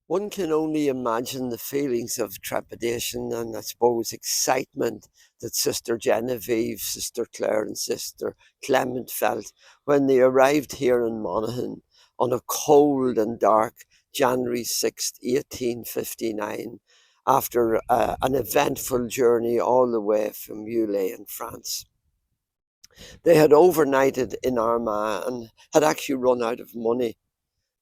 One can only imagine the feelings of trepidation and, I suppose, excitement that Sister Genevieve, Sister Clare, and Sister Clement felt when they arrived here in Monaghan on a cold and dark January 6th, 1859, after an eventful journey all the way from Uele in France. They had overnighted in Armagh and had actually run out of money,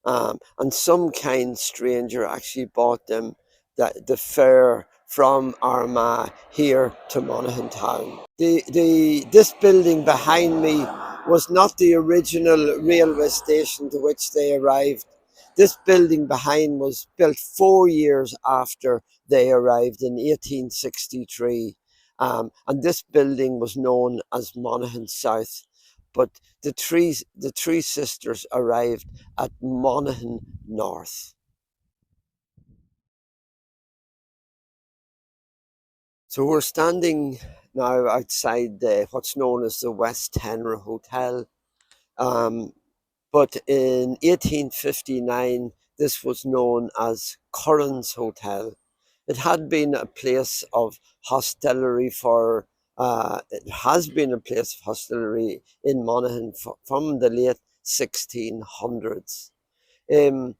and some kind stranger actually bought them the fare from Armagh here to Monaghan town. This building behind me was not the original railway station to which they arrived. This building behind was built 4 years after they arrived in 1863. And this building was known as Monaghan South. But the three sisters arrived at Monaghan North. So we're standing now outside what's known as the West Tenor Hotel. Um, but in 1859, this was known as Curran's Hotel. It had been a place of hostelry it has been a place of hostelry in Monaghan from the late 1600s. Um,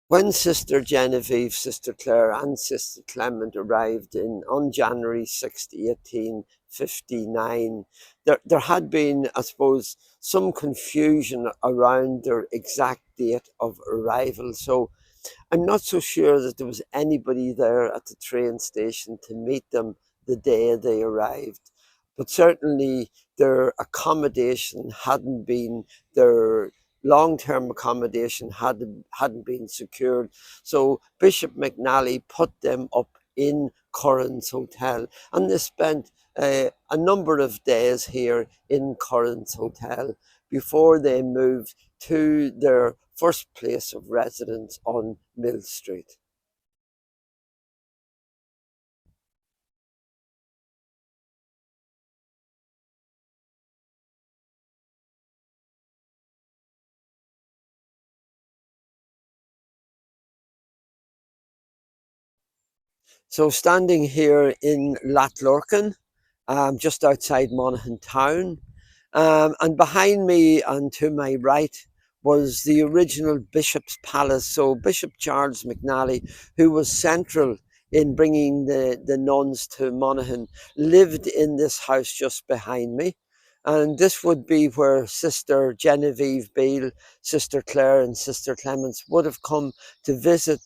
when Sister Genevieve, Sister Clare, and Sister Clement arrived on January 6th, 1859, there had been, I suppose, some confusion around their exact date of arrival. So I'm not so sure that there was anybody there at the train station to meet them the day they arrived. But certainly their accommodation hadn't been, their long-term accommodation hadn't been secured. So Bishop McNally put them up in Curran's Hotel, and they spent a number of days here in Curran's Hotel before they moved to their first place of residence on Mill Street. So standing here in Latlorcan, just outside Monaghan town, and behind me and to my right was the original Bishop's Palace. So Bishop Charles McNally, who was central in bringing the nuns to Monaghan, lived in this house just behind me. And this would be where Sister Genevieve Beale, Sister Clare, and Sister Clements would have come to visit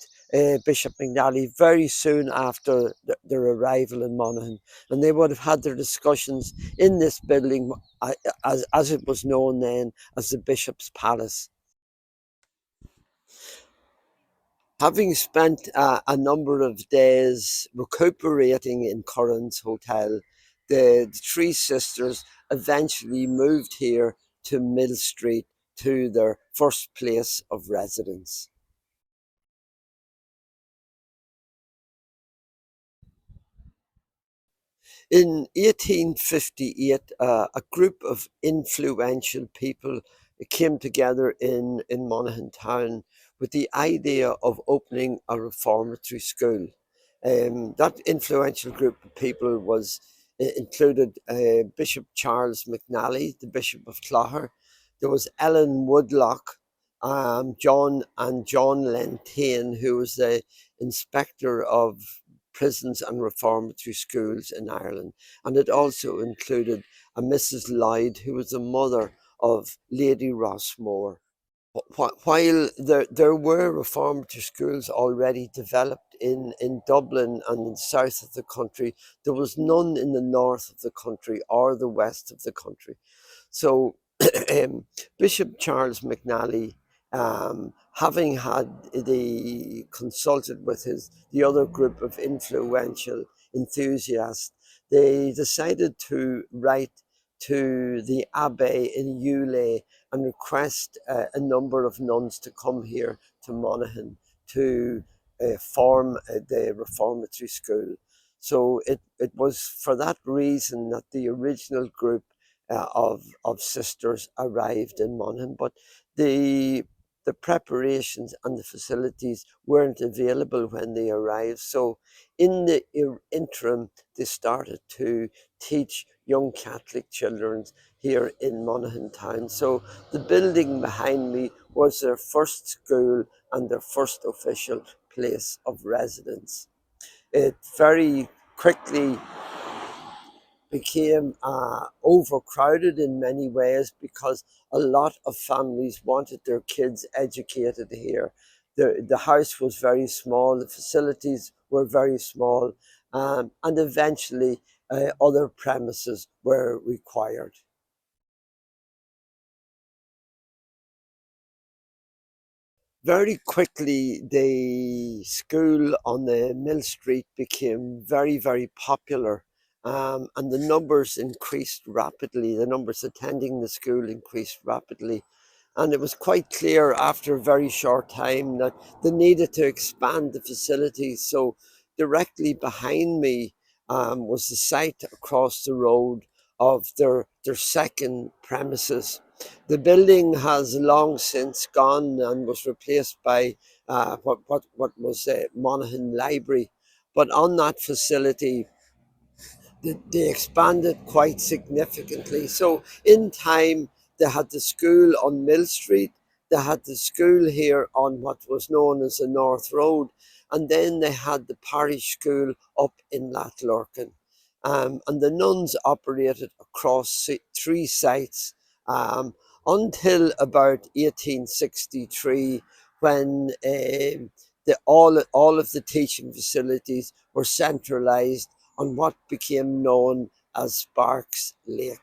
Bishop McNally very soon after their arrival in Monaghan. And they would have had their discussions in this building, as it was known then as the Bishop's Palace. Having spent a number of days recuperating in Curran's Hotel, the three sisters eventually moved here to Mill Street, to their first place of residence. In 1858, a group of influential people came together in Monaghan town with the idea of opening a reformatory school. That influential group of people included Bishop Charles McNally, the Bishop of Clogher. There was Ellen Woodlock, John Lentane, who was the inspector of prisons and reformatory schools in Ireland. And it also included a Mrs. Lloyd, who was the mother of Lady Rossmore. While there were reformatory schools already developed in Dublin and in the south of the country, there was none in the north of the country or the west of the country. So Bishop Charles McNally, having had consulted with the other group of influential enthusiasts, they decided to write to the Abbey in Uele and request a number of nuns to come here to Monaghan to form the reformatory school. So it was for that reason that the original group of sisters arrived in Monaghan. But the the preparations and the facilities weren't available when they arrived. So in the interim, they started to teach young Catholic children here in Monaghan town. So the building behind me was their first school and their first official place of residence. It very quickly became overcrowded in many ways because a lot of families wanted their kids educated here. The house was very small, the facilities were very small, and eventually other premises were required. Very quickly, the school on the Mill Street became very, very popular, and the numbers increased rapidly. The numbers attending the school increased rapidly. And it was quite clear after a very short time that they needed to expand the facilities. So, directly behind me was the site across the road of their second premises. The building has long since gone and was replaced by what was Monaghan Library. But on that facility, they expanded quite significantly. So in time, they had the school on Mill Street, they had the school here on what was known as the North Road, and then they had the parish school up in Lathlorcan. And the nuns operated across three sites um, until about 1863, when all of the teaching facilities were centralised on what became known as Sparks Lake.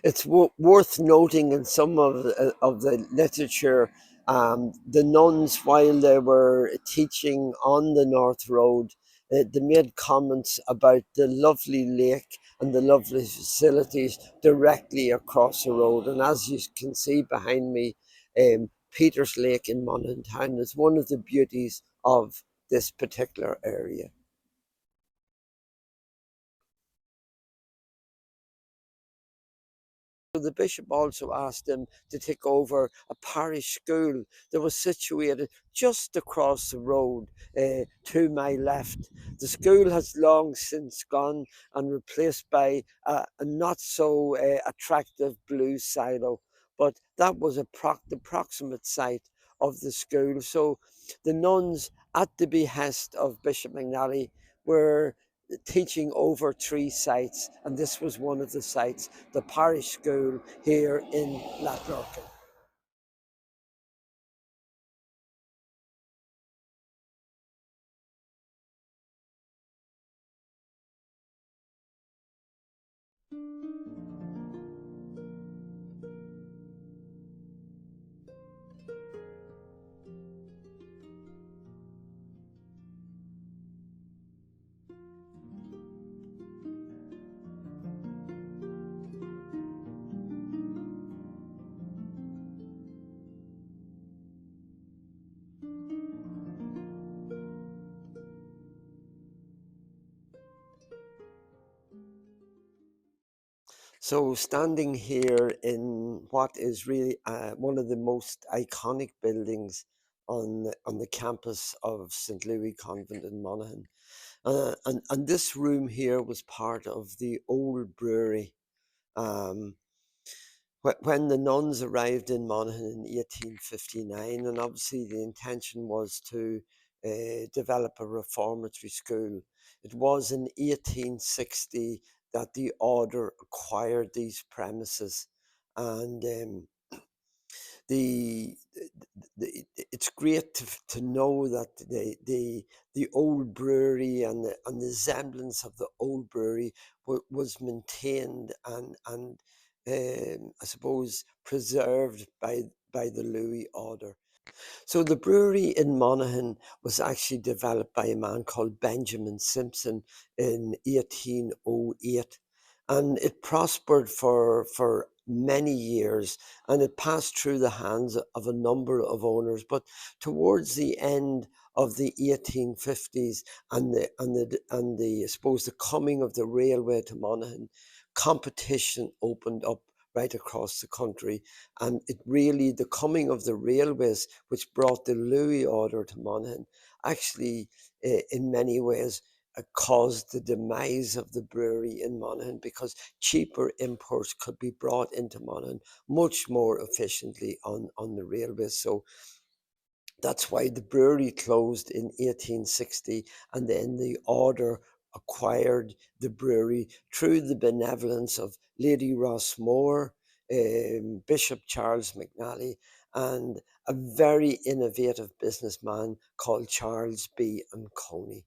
It's worth noting in some of the literature, the nuns, while they were teaching on the North Road, they made comments about the lovely lake and the lovely facilities directly across the road. And as you can see behind me, Peter's Lake in Monaghan Town is one of the beauties of this particular area. So the bishop also asked him to take over a parish school that was situated just across the road to my left. The school has long since gone and replaced by a not so attractive blue silo, but that was the proximate site of the school. So the nuns, at the behest of Bishop McNally, were teaching over three sites, and this was one of the sites, the parish school here in Lathlorcan. So standing here in what is really one of the most iconic buildings on the campus of St. Louis Convent in Monaghan. And this room here was part of the old brewery. Um, when the nuns arrived in Monaghan in 1859, and obviously the intention was to develop a reformatory school, it was in 1860 that the order acquired these premises. And the, it's great to know that the old brewery and the semblance of the old brewery was maintained and I suppose preserved by the Louis order. So the brewery in Monaghan was actually developed by a man called Benjamin Simpson in 1808, and it prospered for many years, and it passed through the hands of a number of owners. But towards the end of the 1850s and the I suppose the coming of the railway to Monaghan, competition opened up right across the country. And it really, the coming of the railways, which brought the Louis order to Monaghan, actually, in many ways, caused the demise of the brewery in Monaghan, because cheaper imports could be brought into Monaghan much more efficiently on the railways. So that's why the brewery closed in 1860, and then the order acquired the brewery through the benevolence of Lady Rossmore, Bishop Charles McNally, and a very innovative businessman called Charles B. and Coney.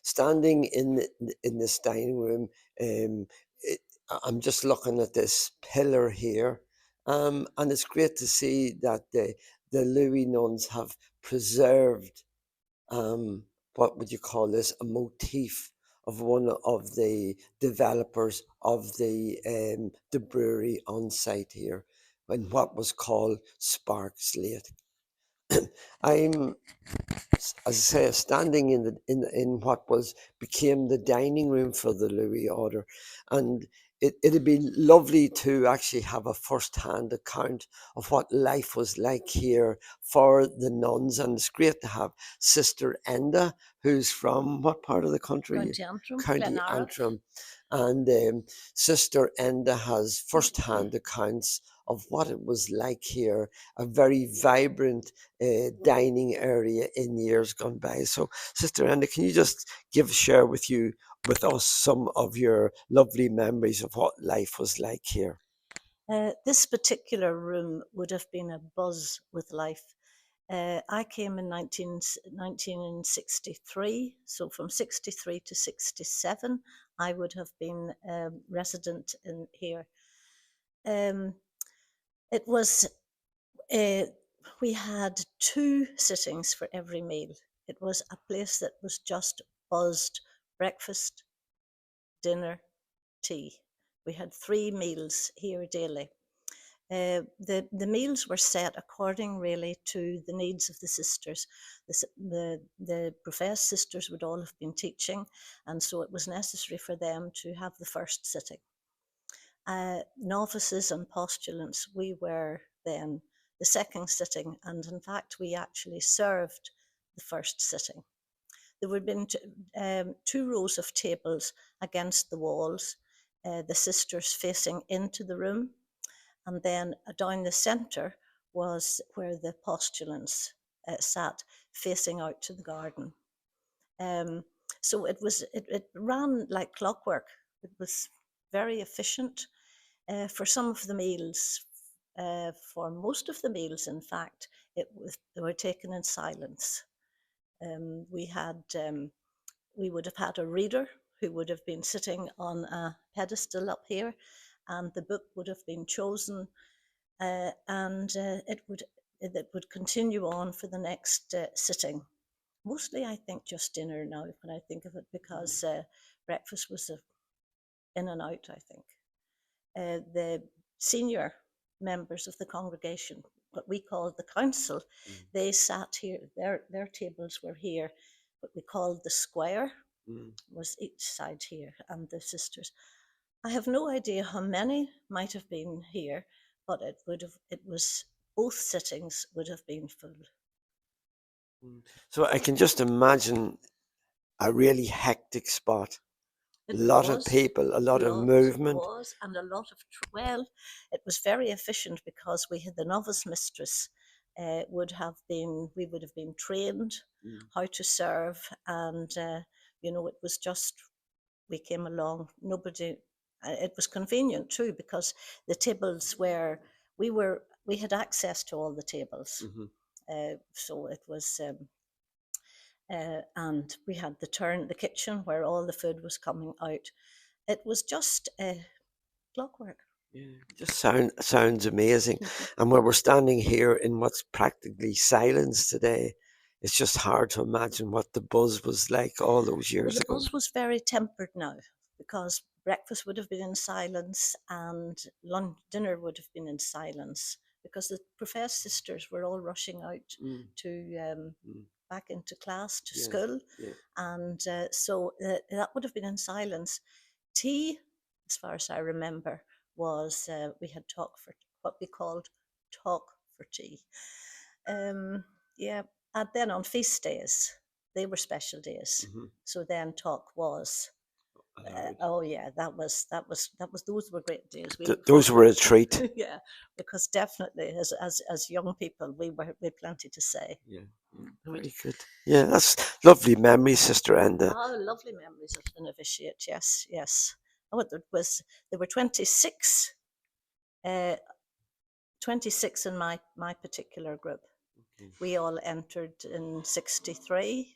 Standing in this dining room, um, it, I'm just looking at this pillar here, and it's great to see that the Louis nuns have preserved, what would you call this, a motif of one of the developers of the brewery on site here, in what was called Spark Slate. I'm, as I say, standing in what was became the dining room for the Louis Order, and it'd be lovely to actually have a first-hand account of what life was like here for the nuns, and it's great to have Sister Enda, who's from what part of the country? County Antrim, County Glenara. Antrim, and Sister Enda has first-hand accounts of what it was like here, a very vibrant dining area in years gone by. So, Sister Anna, can you just share with us some of your lovely memories of what life was like here? This particular room would have been a buzz with life. I came in 1963, so from 63 to 67, I would have been resident in here. It was, we had 2 sittings for every meal. It was a place that was just buzzed: breakfast, dinner, tea. We had 3 meals here daily. The meals were set according really to the needs of the sisters. The professed sisters would all have been teaching, and so it was necessary for them to have the first sitting. Novices and postulants, we were then the second sitting, and in fact we actually served the first sitting. There would have been 2 rows of tables against the walls, the sisters facing into the room, and then down the centre was where the postulants sat, facing out to the garden. So it ran like clockwork. It was very efficient. For some of the meals, for most of the meals, in fact, they were taken in silence. We would have had a reader who would have been sitting on a pedestal up here, and the book would have been chosen, and it would continue on for the next sitting. Mostly, I think, just dinner now when I think of it, because breakfast was in and out, I think. The senior members of the congregation, what we called the council, they sat here, their tables were here, what we called the square, was each side here, and the sisters. I have no idea how many might have been here, but it was, both sittings would have been full. So I can just imagine a really hectic spot. A It lot of was people, a lot of lot movement. was and a lot of well, it was very efficient because we had the novice mistress. We would have been trained how to serve, and it was just, we came along. Nobody. It was convenient too, because the tables were we had access to all the tables, so it was. And we had the kitchen where all the food was coming out. It was just clockwork. Yeah, just sounds amazing. And when we're standing here in what's practically silence today, it's just hard to imagine what the buzz was like all those Well, years the ago. buzz was very tempered now, because breakfast would have been in silence, and lunch dinner would have been in silence, because the professed sisters were all rushing out to back into class, to school, and so that would have been in silence. Tea, as far as I remember, was we had talk for what we called talk for tea. Um, yeah, and then on feast days, they were special days. Hmm. So then talk was. Allowed. Oh yeah, that was those were great days. We look Those forward were a treat. to yeah, because definitely as young people we had plenty to say. Yeah, yeah, We would very good. Yeah, that's lovely memory, Sister Enda. oh lovely memories of the novitiate. Yes, yes. Oh, there were 26, uh, 26 in my particular group. We all entered in 63.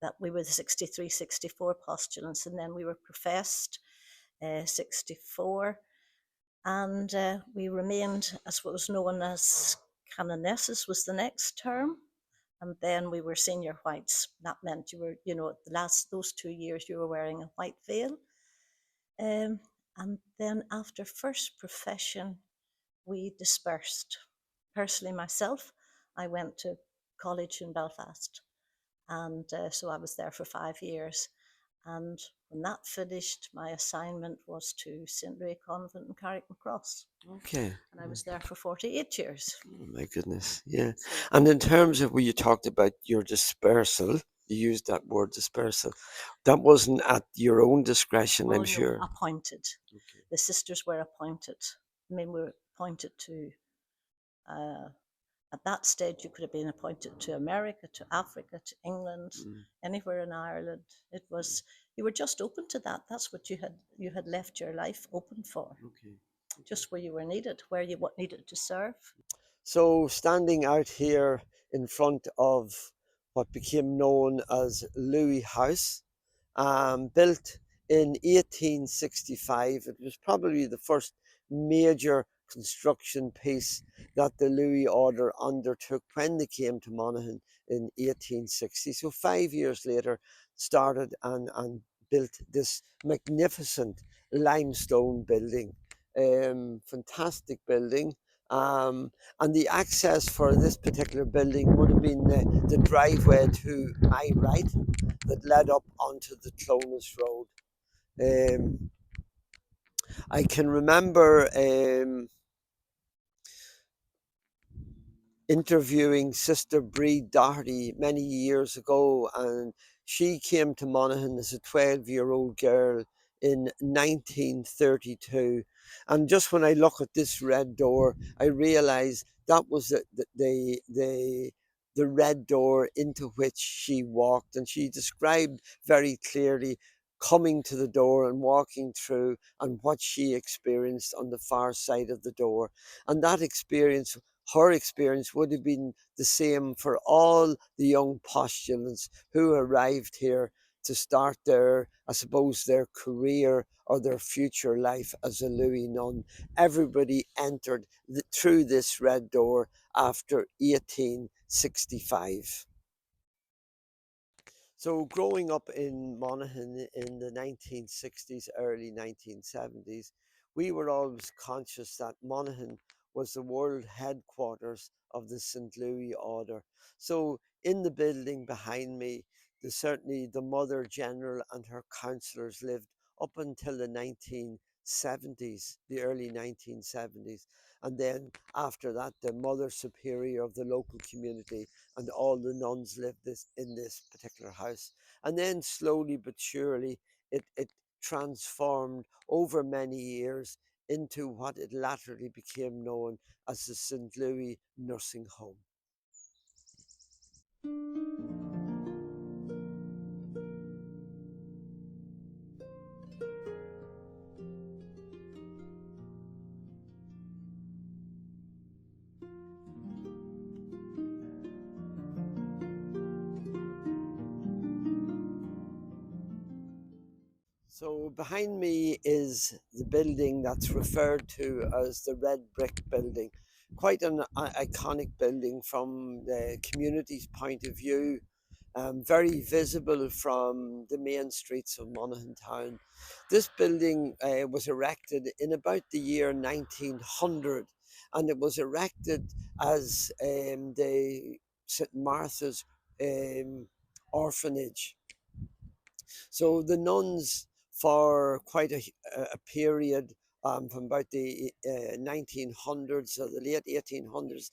That we were the 63, 64 postulants, and then we were professed 64, and we remained as what was known as canonesses was the next term, and then we were senior whites. That meant you were, the last those 2 years you were wearing a white veil. Um, and then after first profession, we dispersed. Personally, myself, I went to college in Belfast, and so I was there for 5 years. And when that finished, my assignment was to St. Louis Convent in Carrickmacross, Okay. and I was there for 48 years. Oh my goodness. Yeah. So, And in terms of when you talked about your dispersal, you used that word dispersal. That wasn't at your own discretion, oh I'm no, sure. appointed. Okay. The sisters were appointed. I mean, we were appointed to, uh, at that stage, you could have been appointed to America, to Africa, to England, Mm, anywhere in Ireland. It mm, was, you were just open to that. That's what you had left your life open for, okay. Okay. just where you were needed, where you what needed to serve. So, standing out here in front of what became known as Louis House, built in 1865, it was probably the first major construction piece that the Louis Order undertook when they came to Monaghan in 1860. So, 5 years later, started and built this magnificent limestone building. Fantastic building. Um, and the access for this particular building would have been the driveway to my right that led up onto the Clonus Road. Um, I can remember interviewing Sister Bree Doherty many years ago, and she came to Monaghan as a 12-year-old girl in 1932. And just when I look at this red door, I realise that was the red door into which she walked, and she described very clearly coming to the door and walking through and what she experienced on the far side of the door. And that experience, her experience, would have been the same for all the young postulants who arrived here to start their, I suppose, their career or their future life as a Louis nun. Everybody entered through this red door after 1865. So, growing up in Monaghan in the 1960s, early 1970s, we were always conscious that Monaghan was the world headquarters of the St. Louis Order. So, in the building behind me, certainly the Mother General and her councillors lived up until the 1970s, the early 1970s. And then after that, the Mother Superior of the local community and all the nuns lived in this particular house. And then slowly but surely it transformed over many years into what it latterly became known as the St. Louis Nursing Home. So behind me is the building that's referred to as the Red Brick Building. Quite an iconic building from the community's point of view, very visible from the main streets of Monaghan town. This building was erected in about the year 1900, and it was erected as the St. Martha's orphanage. So the nuns, for quite a period from about the 1900s or the late 1800s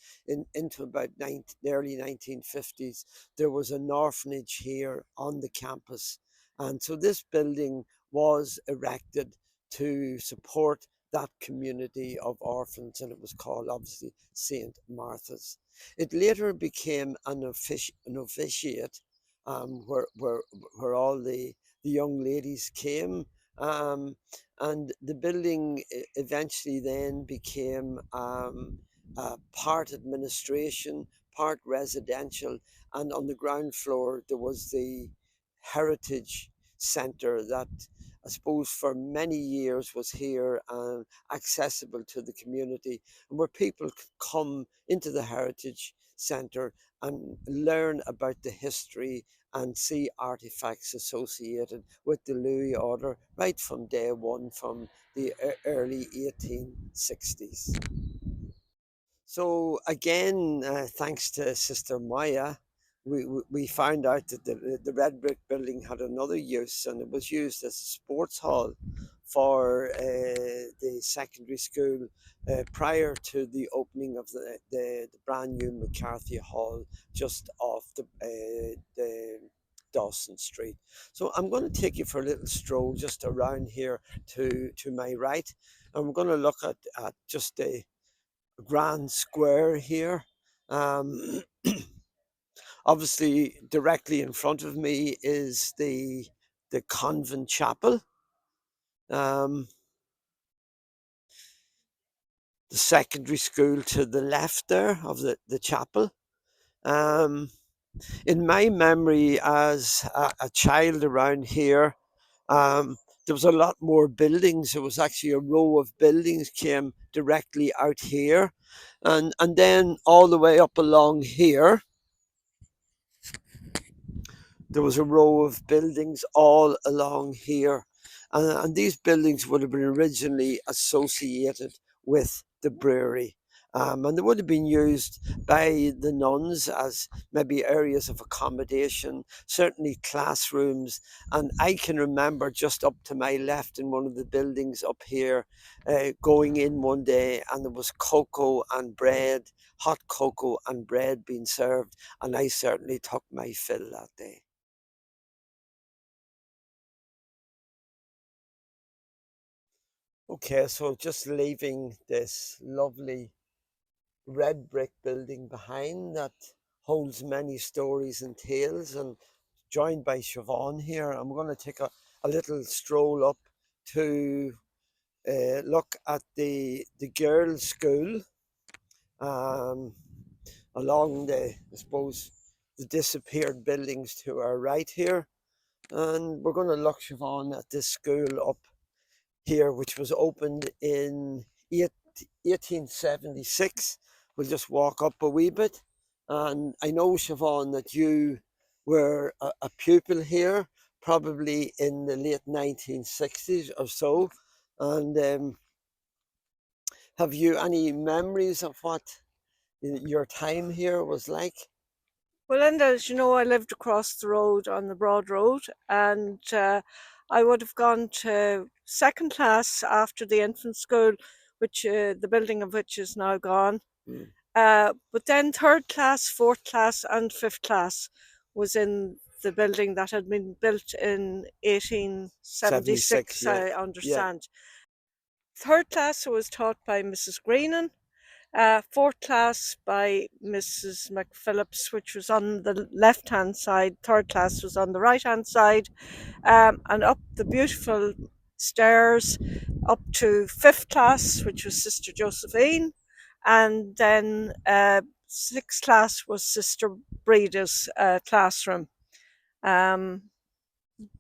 into about the early 1950s. There was an orphanage here on the campus. And so this building was erected to support that community of orphans, and it was called obviously St. Martha's. It later became an novitiate, where all the young ladies came. Um, and the building eventually then became part administration, part residential, and on the ground floor there was the heritage centre that I suppose for many years was here and accessible to the community, and where people could come into the heritage centre and learn about the history and see artifacts associated with the Louis Order right from day one, from the early 1860s. So again, thanks to Sister Maya, we found out that the red brick building had another use, and it was used as a sports hall for the secondary school prior to the opening of the brand new McCarthy Hall just off the Dawson Street. So I'm going to take you for a little stroll just around here to my right, and we're going to look at just the grand square here. Um, Obviously, directly in front of me is the convent chapel. Um, the secondary school to the left there of the chapel. Um, in my memory as a child around here, there was a lot more buildings. There was actually a row of buildings came directly out here, and then all the way up along here there was a row of buildings all along here. And these buildings would have been originally associated with the brewery. And they would have been used by the nuns as maybe areas of accommodation, certainly classrooms. And I can remember just up to my left in one of the buildings up here, going in one day, and there was cocoa and bread, hot cocoa and bread being served. And I certainly took my fill that day. Okay, so just leaving this lovely red brick building behind that holds many stories and tales, and joined by Siobhan here, and we're going to take a little stroll up to look at the girls' school, um, along I suppose, the disappeared buildings to our right here. And we're going to look, Siobhan, at this school up here, which was opened in 1876. We'll just walk up a wee bit. And I know, Siobhan, that you were a pupil here, probably in the late 1960s or so. And have you any memories of what your time here was like? Well, Linda, as you know, I lived across the road on the Broad Road, and I would have gone to second class after the infant school, which the building of which is now gone. Mm. But then third class, fourth class, and fifth class was in the building that had been built in 76, 1876, yeah. I Yeah. understand. Third class was taught by Mrs. Greenan, fourth class by Mrs. McPhillips, which was on the left hand side, third class was on the right hand side, and up the beautiful stairs up to fifth class, which was Sister Josephine, and then sixth class was Sister Breda's classroom. Um,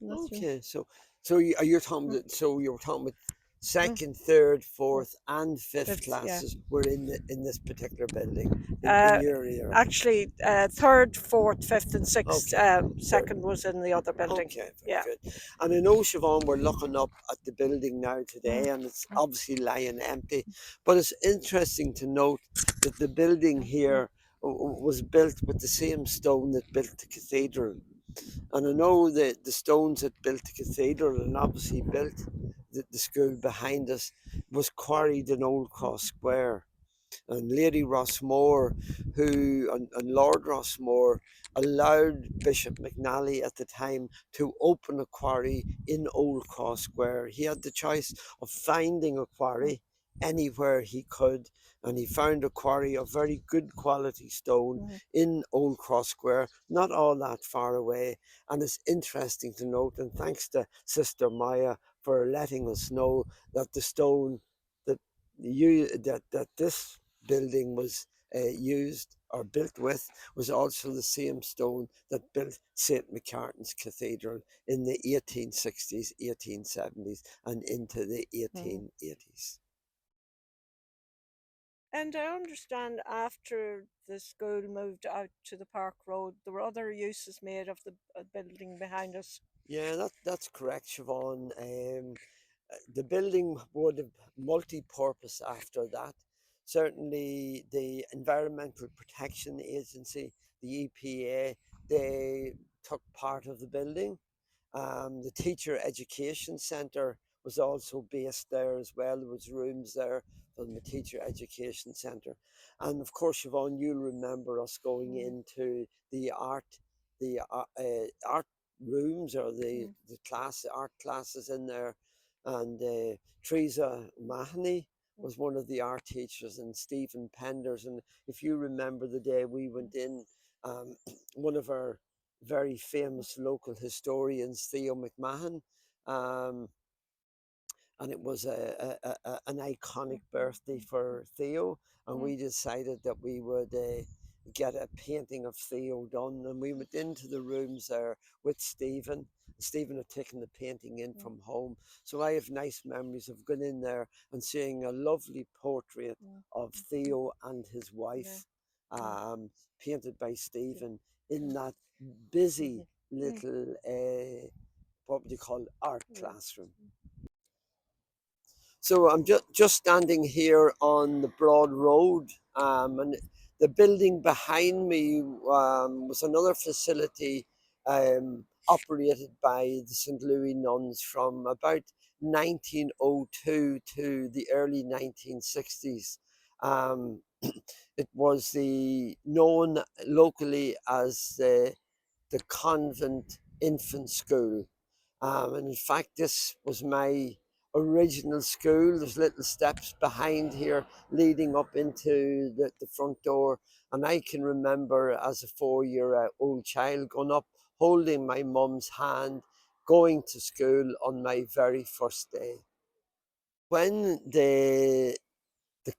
Okay, so you're talking Mm, so you were talking about mm, second, third, mm, fourth, and fifth fifth, yeah. classes were in this particular building in Uh, your era. Actually, third, fourth, fifth, and sixth. Okay, third. Second was in the other building. Okay, very Yeah. good. And I know, Siobhan, we're looking up at the building now today, Mm, and it's obviously lying empty. But it's interesting to note that the building mm, here was built with the same stone that built the cathedral. And I know that the stones that built the cathedral and obviously built the school behind us was quarried in Old Cross Square. And Lady Rossmore, and Lord Rossmore allowed Bishop McNally at the time to open a quarry in Old Cross Square. He had the choice of finding a quarry anywhere he could, and he found a quarry of very good quality stone in Old Cross Square, not all that far away. And it's interesting to note, and thanks to Sister Maya for letting us know that the stone that that this building was used or built with was also the same stone that built St. McCartan's Cathedral in the 1860s, 1870s, and into the 1880s. And I understand after the school moved out to the Park Road, there were other uses made of the building behind us. Yeah, that's correct, Siobhan. The building would have multi-purpose after that. Certainly, the Environmental Protection Agency, the EPA, they took part of the building. The Teacher Education Centre was also based there as well. There was rooms there from the Teacher Education Centre. And of course, Siobhan, you'll remember us going into the art rooms, or the art classes in there. And Teresa Mahoney was one of the art teachers, and Stephen Penders. And if you remember the day we went in, um, one of our very famous local historians, Theo McMahon, um, and it was an iconic birthday for Theo, and we decided that we would get a painting of Theo done, and we went into the rooms there with Stephen. Stephen had taken the painting in from home, so I have nice memories of going in there and seeing a lovely portrait of Theo and his wife, um, painted by Stephen in that busy little what would you call art classroom. So I'm just standing here on the broad road, and the building behind me was another facility operated by the St. Louis nuns from about 1902 to the early 1960s. Um, it was known locally as the convent infant school. And in fact, this was my original school. There's little steps behind here leading up into the front door. And I can remember as a 4-year old child going up, holding my mum's hand, going to school on my very first day. When the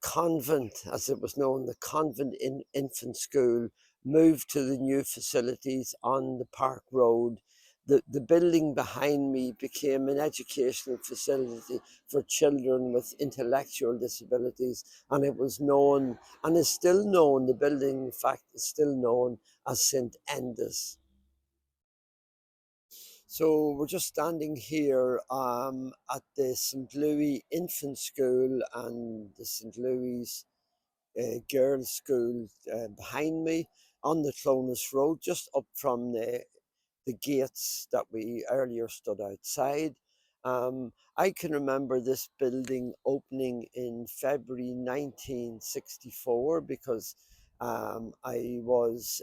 convent, as it was known, the convent infant school, moved to the new facilities on the Park Road. The building behind me became an educational facility for children with intellectual disabilities, and it was known, and is still known, the building in fact is still known as St. Enda's. So we're just standing here at the St. Louis Infant School and the St. Louis girls' school behind me on the Clonus Road, just up from the gates that we earlier stood outside. I can remember this building opening in February 1964 because I was,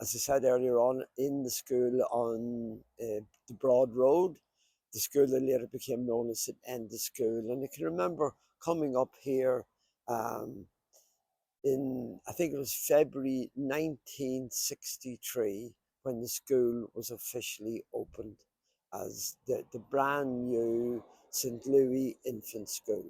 as I said earlier on, in the school on the Broad Road, the school that later became known as St. Enda's School. And I can remember coming up here um, in, I think it was February 1963, when the school was officially opened as the brand new St. Louis Infant School.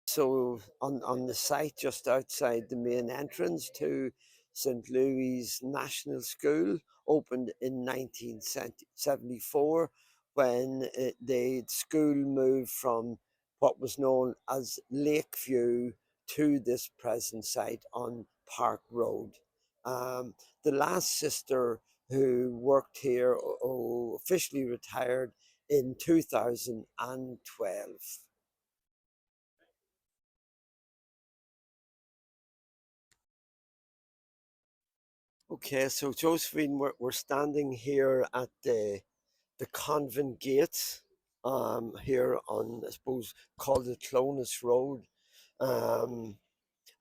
So on the site just outside the main entrance to St. Louis National School, opened in 1974, when the school moved from what was known as Lakeview to this present site on Park Road. The last sister who worked here officially retired in 2012. Okay, so Josephine, we're standing here at the convent gate, here on, I suppose, called the Clonus Road. Um,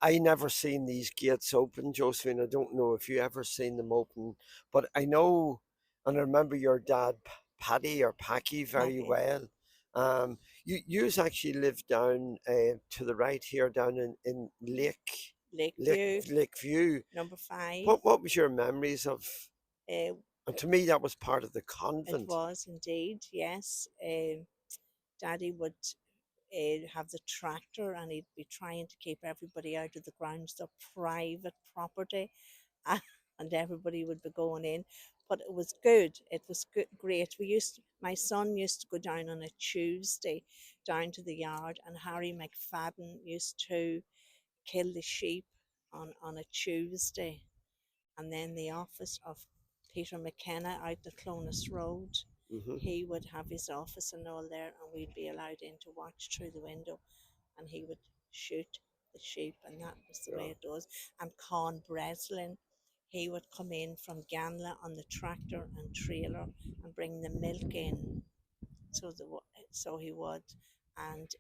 I never seen these gates open, Josephine. I don't know if you ever seen them open, but I know, and I remember your dad, Paddy or Packy, very Packing. well. You actually live down to the right here, down in Lakeview, Lakeview. number 5. What was your memories of? Uh, And to me, that was part of the it convent. was indeed, yes. Daddy would have the tractor and he'd be trying to keep everybody out of the grounds, the private property, and everybody would be going in. But it was good. It was good, great. My son used to go down on a Tuesday down to the yard, and Harry McFadden used to kill the sheep on a Tuesday. And then the office of Peter McKenna out the Clonus Road, Hmm. he would have his office and all there, and we'd be allowed in to watch through the window, and he would shoot the sheep, and that was the way Yeah. it was. And Con Breslin, he would come in from Ganla on the tractor and trailer and bring the milk in. So so he would, and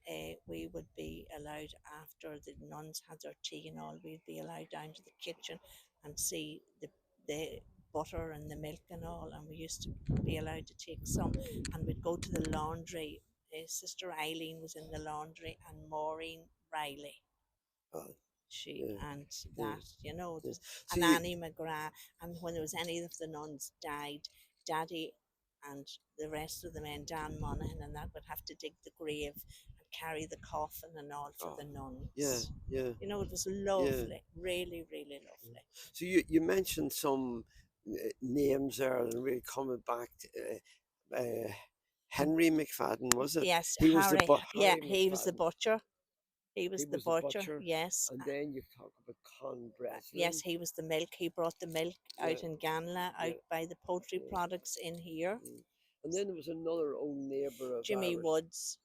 we would be allowed after the nuns had their tea and all. We'd be allowed down to the kitchen and see the butter and the milk and all, and we used to be allowed to take some, and we'd go to the laundry. Sister Eileen was in the laundry, and Maureen Riley. Oh, She yeah. and Yeah. that, it Yeah. was, So and you, Annie McGrath. And when there was any of the nuns died, Daddy and the rest of the men, Dan Monaghan and that, would have to dig the grave and carry the coffin and all for oh, the yeah, nuns. yeah, It was yeah. lovely, really, really lovely. So you mentioned some names there, and really coming back to Henry McFadden, was it? Yes, He was Harry. Yeah, Harry he was the McFadden. butcher. He He was the was the butcher. butcher, Yes, and then you talk about Con yes, Breslin. he was the milk. He brought the milk Yeah, out in Ganla, out yeah, by the poultry yeah. products in here. Mm. And then there was another old neighbour of Jimmy ours, Woods.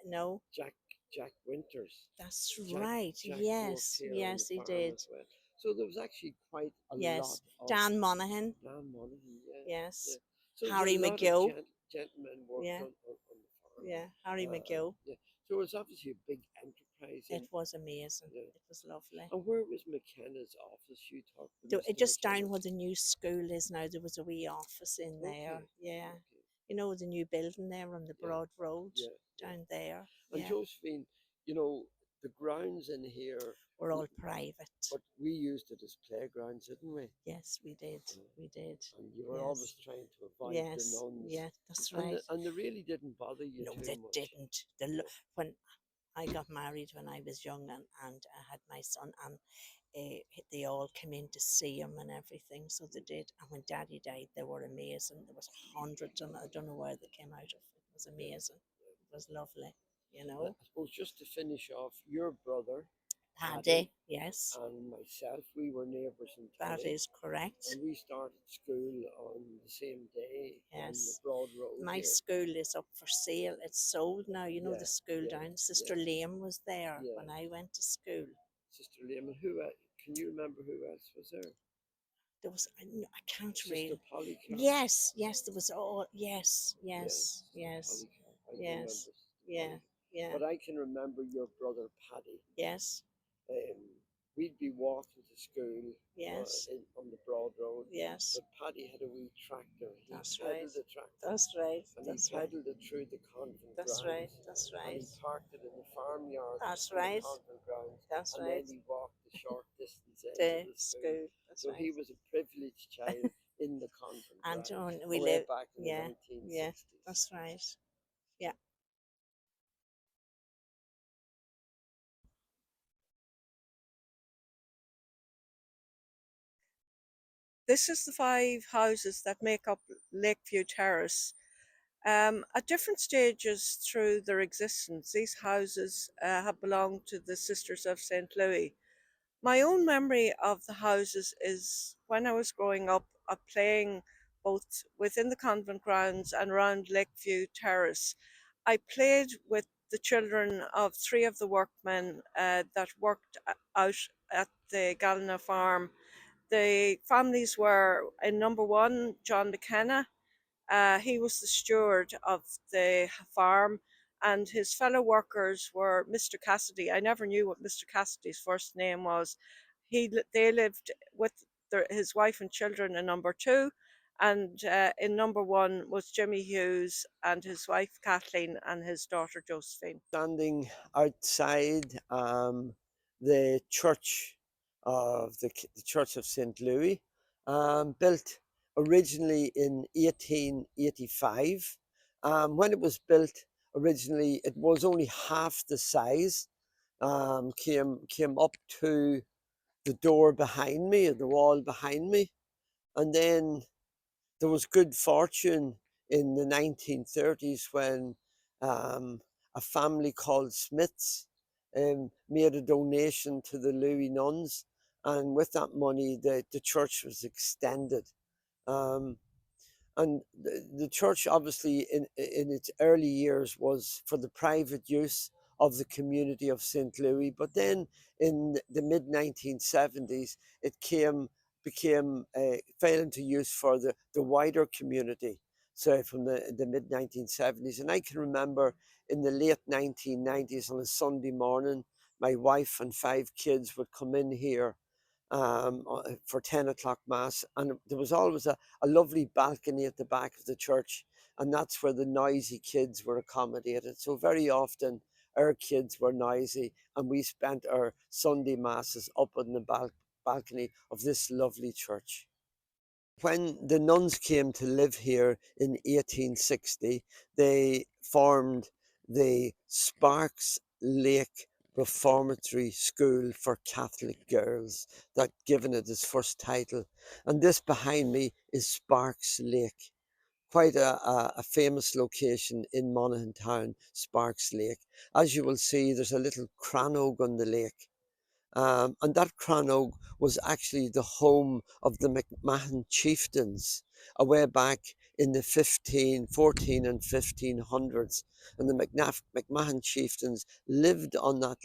No, Jack Jack Winters. that's Jack right. Jack worked Yes, here on the yes, he farm did. as well. So there was actually quite a lot Yes, of Dan Monaghan. Dan Monaghan, yeah, yeah. Yes, So there Harry were a lot of McGill. gentlemen worked Yeah, on the farm. yeah, Harry McGill. Yeah. So it was obviously a big enterprise, It and was amazing. yeah. It was lovely. And where was McKenna's office? You talked to Mr. Just down McKenna. where the new school is now, there was a wee office in there. Okay, Yeah, okay, the new building there on the yeah, Broad Road yeah, yeah. down there. And Yeah, Josephine, you know, the grounds in here, we're w- all private. but we used it as playgrounds, didn't we? Yes, we did. Uh, We did. and you were always Yes, trying to avoid the yes, nuns, yeah. That's and right. and they really didn't bother you No, too they much. didn't. Yeah. When I got married when I was young, and I had my son, and they all came in to see him and everything, so they did. And when Daddy died, they were amazing. There was hundreds, and I don't know where they came out of. It was Yeah, amazing. yeah. It was lovely, you And know. I suppose just to finish off, your brother, Paddy, Paddy, yes, and myself, we were neighbours in that Tully, is correct. and we started school on the same day on the Yes. Broad Road My here. school is up for sale. It's sold now. The Yeah, school yeah, down. Sister yeah, Liam was there yeah. when I went to school. Sister Liam, and who can you remember who else was there? There was I can't Sister read. Polycarp. Yes, yes, there was all. Yes, Yeah, yes, Sister yes, Polycarp. I remember yes, Sister yeah, Polycarp. yeah, But I can remember your brother Paddy. yes, Um, we'd be walking to school yes, on the Broad Road, yes. but Paddy had a wee tractor. He That's right. pedalled the tractor, That's right. and he That's right. pedalled it through the convent That's right. grounds, That's and right. he parked it in the farmyard That's in the right. convent grounds, That's and then right. he walked the short distance into To the school. school. That's So he right. was a privileged child in the convent And grounds we way live. back in the Yeah, yeah. 1960s. That's right. Yeah. This is the 5 houses that make up Lakeview Terrace. At different stages through their existence, these houses have belonged to the Sisters of St. Louis. My own memory of the houses is when I was growing up, playing both within the convent grounds and around Lakeview Terrace. I played with the children of 3 of the workmen that worked out at the Gallina farm, The families were in number one, John McKenna. He was the steward of the farm, and his fellow workers were Mr. Cassidy. I never knew what Mr. Cassidy's first name was. They lived with his wife and children in number two, and in number one was Jimmy Hughes and his wife Kathleen and his daughter Josephine. Standing outside the church the Church of St. Louis, built originally in 1885. When it was built originally, it was only half the size. Came up to the door behind me, the wall behind me, and then there was good fortune in the 1930s when um, a family called Smiths made a donation to the Louis nuns, and with that money, the church was extended. Um, and the church obviously in its early years was for the private use of the community of St. Louis, but then in the mid 1970s it became fell into use for the wider community. So from the mid 1970s, and I can remember in the late 1990s on a Sunday morning my wife and five kids would come in here for 10 o'clock mass, and there was always a lovely balcony at the back of the church, and that's where the noisy kids were accommodated. So very often our kids were noisy, and we spent our Sunday masses up on the balcony of this lovely church. When the nuns came to live here in 1860, they formed the Sparks Lake Reformatory School for Catholic Girls, that given it its first title. And this behind me is Sparks Lake, quite a famous location in Monaghan town, Sparks Lake. As you will see, there's a little crannog on the lake. And that Crannog was actually the home of the McMahon chieftains away back in the 14 and 1500s. And the McMahon chieftains lived on that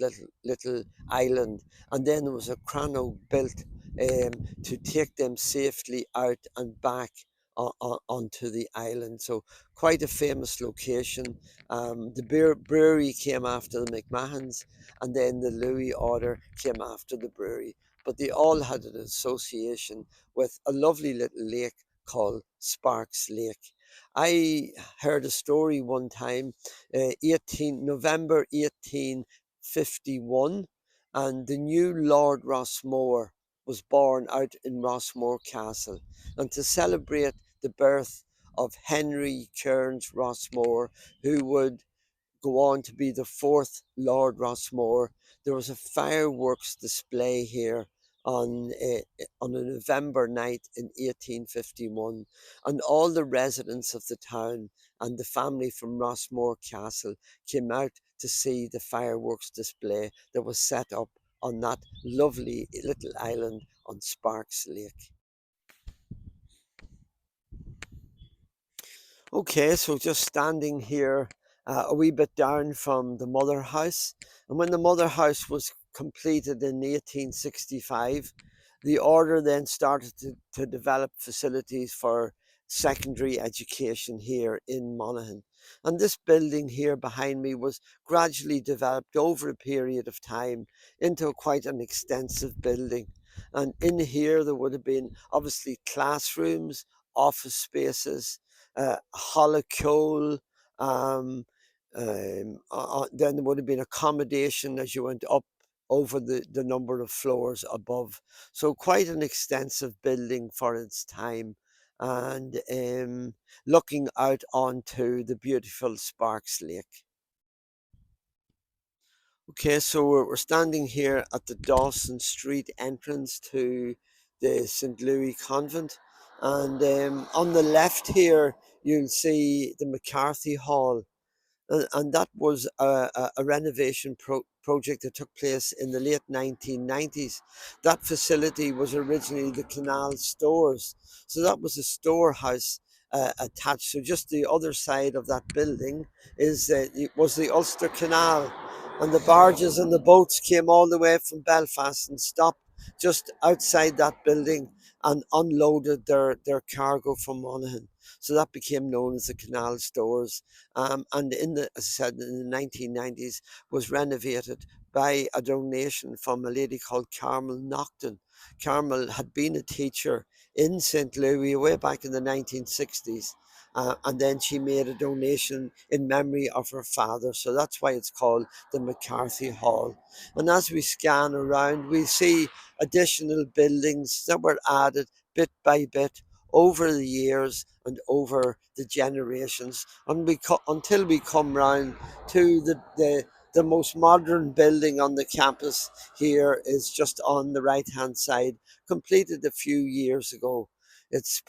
little island. And then there was a Crannog built to take them safely out and back onto the island. So quite a famous location. The brewery came after the McMahons, and then the Louis order came after the brewery. But they all had an association with a lovely little lake called Sparks Lake. I heard a story one time, 18 November 1851, and the new Lord Rossmore was born out in Rossmore Castle. And to celebrate the birth of Henry Kearns Rossmore, who would go on to be the fourth Lord Rossmore, there was a fireworks display here on a November night in 1851, and all the residents of the town and the family from Rossmore Castle came out to see the fireworks display that was set up on that lovely little island on Sparks Lake. Okay, so just standing here a wee bit down from the Motherhouse. And when the Motherhouse was completed in 1865, the order then started to develop facilities for secondary education here in Monaghan. And this building here behind me was gradually developed over a period of time into quite an extensive building. And in here, there would have been obviously classrooms, office spaces, Hollycole. Then there would have been accommodation as you went up over the number of floors above. So quite an extensive building for its time, and looking out onto the beautiful Sparks Lake. Okay, so we're standing here at the Dawson Street entrance to the St. Louis Convent. And on the left here, you'll see the McCarthy Hall, and that was a renovation project that took place in the late 1990s. That facility was originally the Canal Stores, so that was a storehouse attached. So just the other side of that building was the Ulster Canal, and the barges and the boats came all the way from Belfast and stopped just outside that building and unloaded their cargo from Monaghan. So that became known as the Canal Stores. And as I said, in the 1990s, was renovated by a donation from a lady called Carmel Nocton. Carmel had been a teacher in St. Louis way back in the 1960s. And then she made a donation in memory of her father. So that's why it's called the McCarthy Hall. And as we scan around, we see additional buildings that were added bit by bit over the years and over the generations, and until we come round to the most modern building on the campus. Here is just on the right hand side, completed a few years ago. It's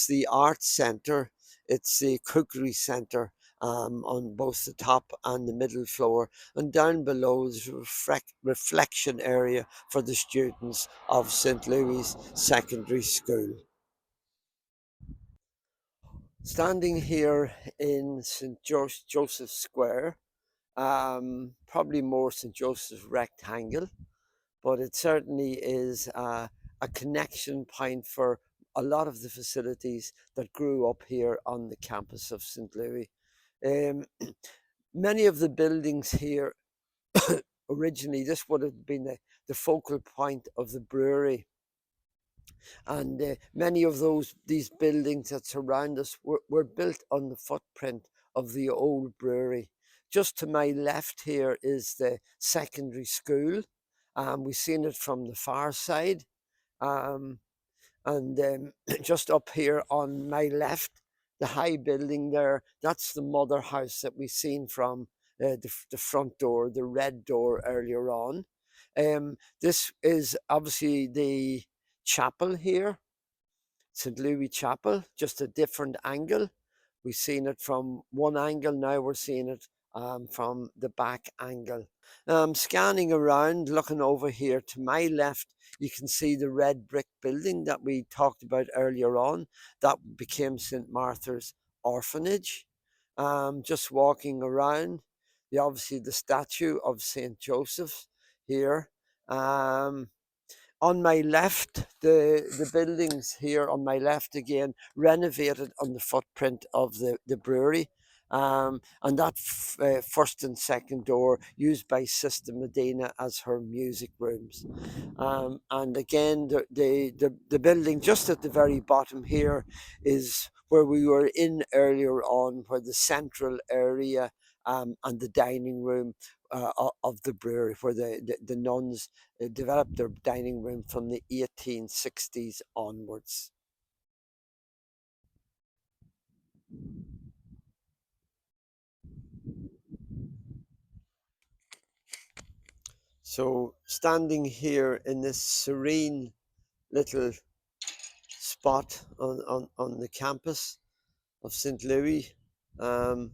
the Arts Centre, it's the Cookery Centre, on both the top and the middle floor, and down below is a reflection area for the students of St. Louis Secondary School. Standing here in St. Joseph's Square, probably more St. Joseph's Rectangle, but it certainly is a connection point for a lot of the facilities that grew up here on the campus of St. Louis. Um, Many of the buildings here, originally, this would have been the focal point of the brewery, and many of these buildings that surround us were built on the footprint of the old brewery. Just to my left here is the secondary school. We've seen it from the far side. Um, and just up here on my left, the high building there, that's the Motherhouse that we've seen from the front door, the red door earlier on. This is obviously the chapel here, St. Louis Chapel, just a different angle. We've seen it from one angle, now we're seeing it from the back angle. Scanning around, looking over here to my left, you can see the red brick building that we talked about earlier on. That became St. Martha's Orphanage. Just walking around, obviously the statue of St. Joseph here. On my left, the buildings here on my left again, renovated on the footprint of the brewery. And that first and second door used by Sister Medina as her music rooms. And again, the building just at the very bottom here is where we were in earlier on, where the central area and the dining room of the brewery, where the nuns developed their dining room from the 1860s onwards. So standing here in this serene little spot on the campus of St. Louis, and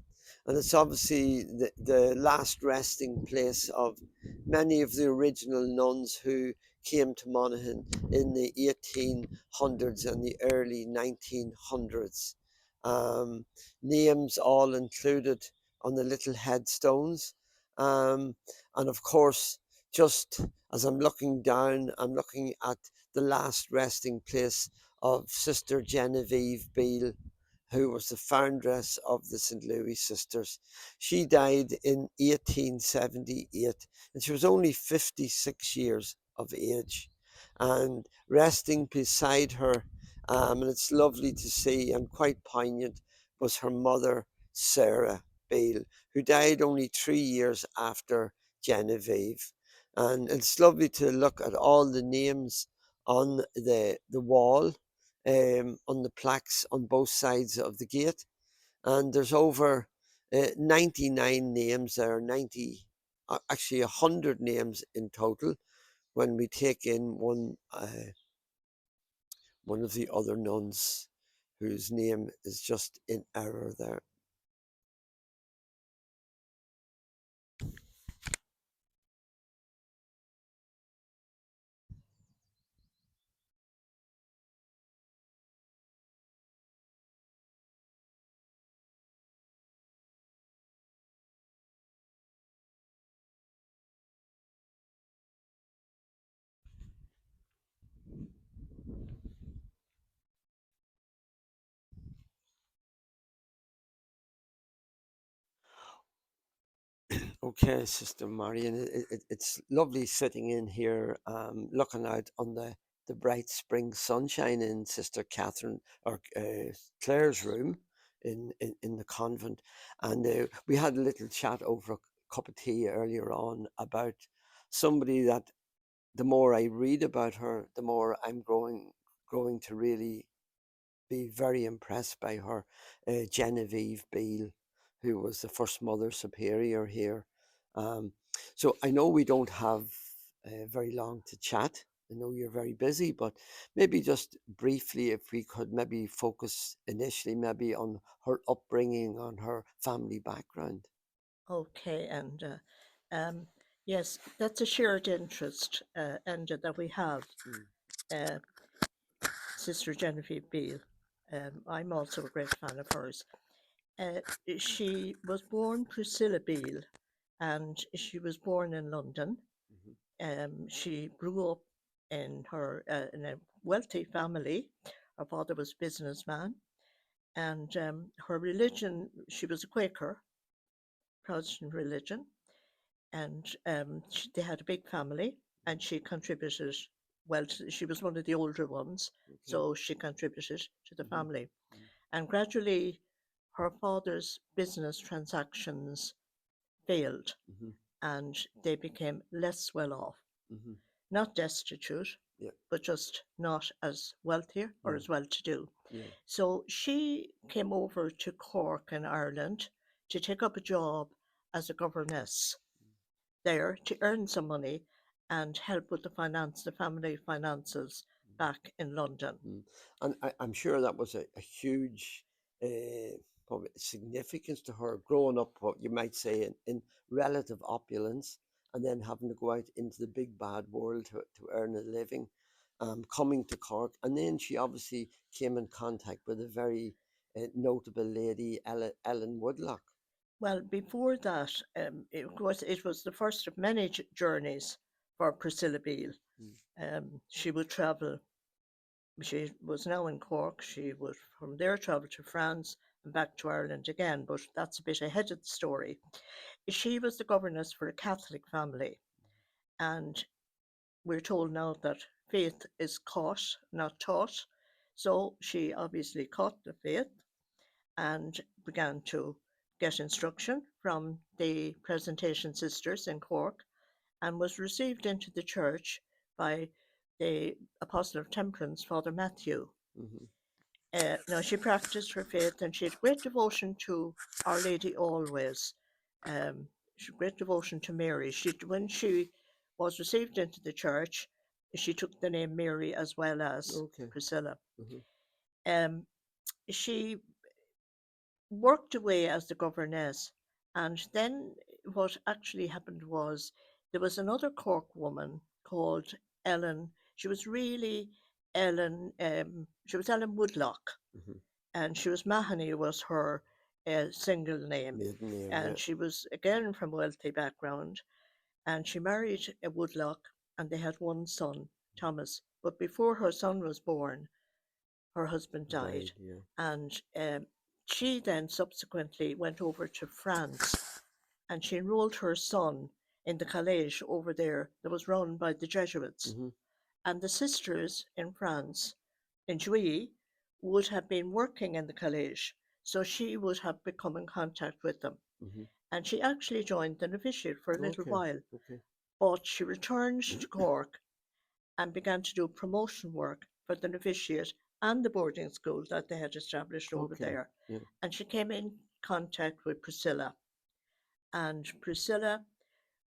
it's obviously the last resting place of many of the original nuns who came to Monaghan in the 1800s and the early 1900s. Um, Names all included on the little headstones. And of course, just as I'm looking down, I'm looking at the last resting place of Sister Genevieve Beale, who was the foundress of the St. Louis Sisters. She died in 1878, and she was only 56 years of age. And resting beside her, and it's lovely to see and quite poignant, was her mother, Sarah Beale, who died only 3 years after Genevieve. And it's lovely to look at all the names on the wall, on the plaques on both sides of the gate. And there's over 99 names there, actually 100 names in total when we take in one of the other nuns whose name is just in error there. Okay, Sister Marion, it's lovely sitting in here, looking out on the bright spring sunshine in Sister Catherine or Claire's room in the convent. And we had a little chat over a cup of tea earlier on about somebody that the more I read about her, the more I'm growing to really be very impressed by her, Genevieve Beale, who was the first Mother Superior here. Um, so I know we don't have very long to chat. I know you're very busy, but maybe just briefly, if we could maybe focus initially maybe on her upbringing, on her family background. Okay, and um, yes, that's a shared interest, and that we have, uh, Sister Genevieve Beale. I'm also a great fan of hers. Uh, she was born Priscilla Beale, and she was born in London. She grew up in a wealthy family. Her father was a businessman, and her religion, she was a Quaker, Protestant religion, and they had a big family, and she contributed. Well, she was one of the older ones, Okay. so she contributed to the Mhm. family. And gradually, her father's business transactions failed, Mhm. and they became less well off. Mhm. Not destitute, Yeah. but just not as wealthier or Yeah. as well to do. Yeah. So she came over to Cork in Ireland to take up a job as a governess there to earn some money and help with the family finances back in London. And I'm sure that was a huge probably significance to her growing up, what you might say, in relative opulence, and then having to go out into the big bad world to earn a living, coming to Cork. And then she obviously came in contact with a very notable lady, Ellen Woodlock. Well, before that, it was the first of many journeys for Priscilla Beale. She would travel. She was now in Cork. She would from there travel to France and back to Ireland again, but that's a bit ahead of the story. She was the governess for a Catholic family, and we're told now that faith is caught, not taught. So she obviously caught the faith and began to get instruction from the Presentation Sisters in Cork and was received into the church by the Apostle of Temperance, Father Matthew. Mm-hmm. Now, she practiced her faith and she had great devotion to Our Lady always. She had great devotion to Mary. When she was received into the church, she took the name Mary as well as Okay. Priscilla. Mm-hmm. She worked away as the governess, and then what actually happened was there was another Cork woman called Ellen. She was really Ellen. She was Ellen Woodlock, Mm-hmm. and she was Mahoney was her single name, Maiden name, yeah. and she was again from a wealthy background, and she married a Woodlock, and they had one son, Thomas. But before her son was born, her husband died, Yeah. and she then subsequently went over to France, and she enrolled her son in the college over there that was run by the Jesuits. Mm-hmm. And the sisters in France, in Jouy, would have been working in the college, so she would have become in contact with them. Mm-hmm. And she actually joined the novitiate for a little Okay. while, Okay. but she returned to Cork and began to do promotion work for the novitiate and the boarding school that they had established over Okay. there. Yeah. And she came in contact with Priscilla. And Priscilla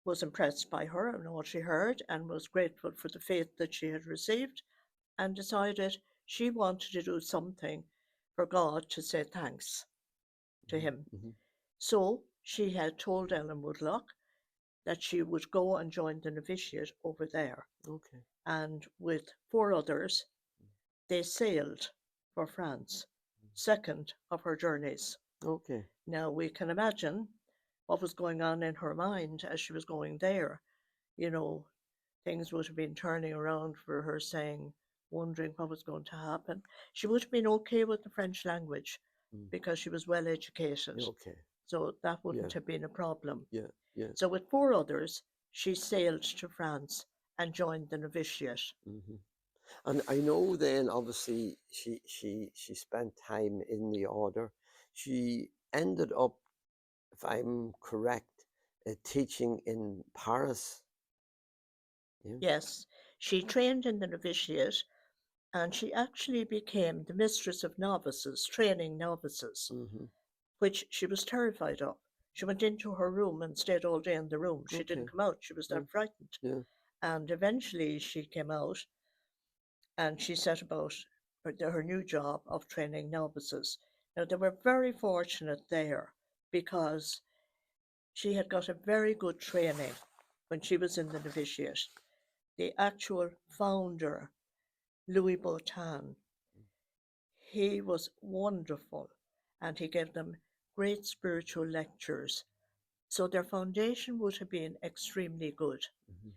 was impressed by her and what she heard and was grateful for the faith that she had received and decided she wanted to do something for God to say thanks to him. Mm-hmm. So she had told Ellen Woodlock that she would go and join the novitiate over there. Okay. And with 4 others, they sailed for France, second of her journeys. Okay. Now we can imagine what was going on in her mind as she was going there. You know, things would have been turning around for her, saying, wondering what was going to happen. She would have been okay with the French language Mm. because she was well educated. Okay. so that wouldn't Yeah. have been a problem. Yeah. Yeah. So with 4 others, she sailed to France and joined the novitiate. Hmm. And I know then obviously she spent time in the order. She ended up, if I'm correct, teaching in Paris. Yeah. Yes, she trained in the novitiate, and she actually became the mistress of novices, training novices, Hmm. which she was terrified of. She went into her room and stayed all day in the room. She Okay. didn't come out. She was Yeah. that frightened. Yeah. And eventually she came out and she set about her new job of training novices. Now, they were very fortunate there because she had got a very good training when she was in the novitiate. The actual founder, Louis Bottin, he was wonderful and he gave them great spiritual lectures. So their foundation would have been extremely good. Hmm.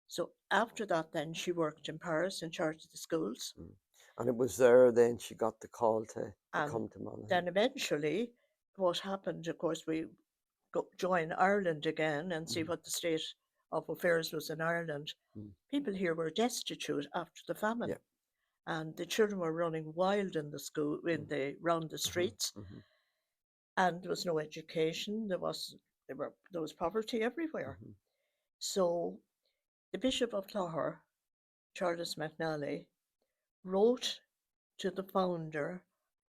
So after that, then she worked in Paris in charge of the schools. Mm. And it was there then she got the call to And come to Monaghan. then eventually, what happened, of course, we join Ireland again and see Mm. what the state of affairs was in Ireland. Mm. People here were destitute after the famine. Yeah. And the children were running wild in the school, round the streets, Hmm. and there was no education. There was poverty everywhere. Hmm. So the Bishop of Clogher, Charles McNally, wrote to the founder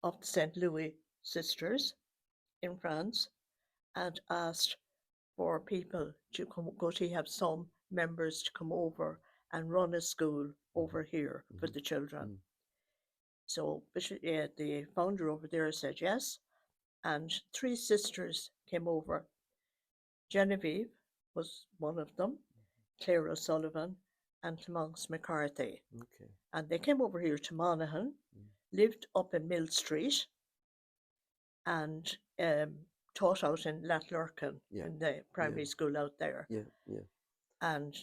of the St. Louis Sisters in France and asked for people to have some members to come over and run a school over here for the children. Mm. So the founder over there said yes, and 3 sisters came over. Genevieve was one of them, Claire O'Sullivan, and Clemence McCarthy. Okay. And they came over here to Monaghan, lived up in Mill Street, and taught out in Lathlurcan in the primary school out there. Yeah. Yeah. And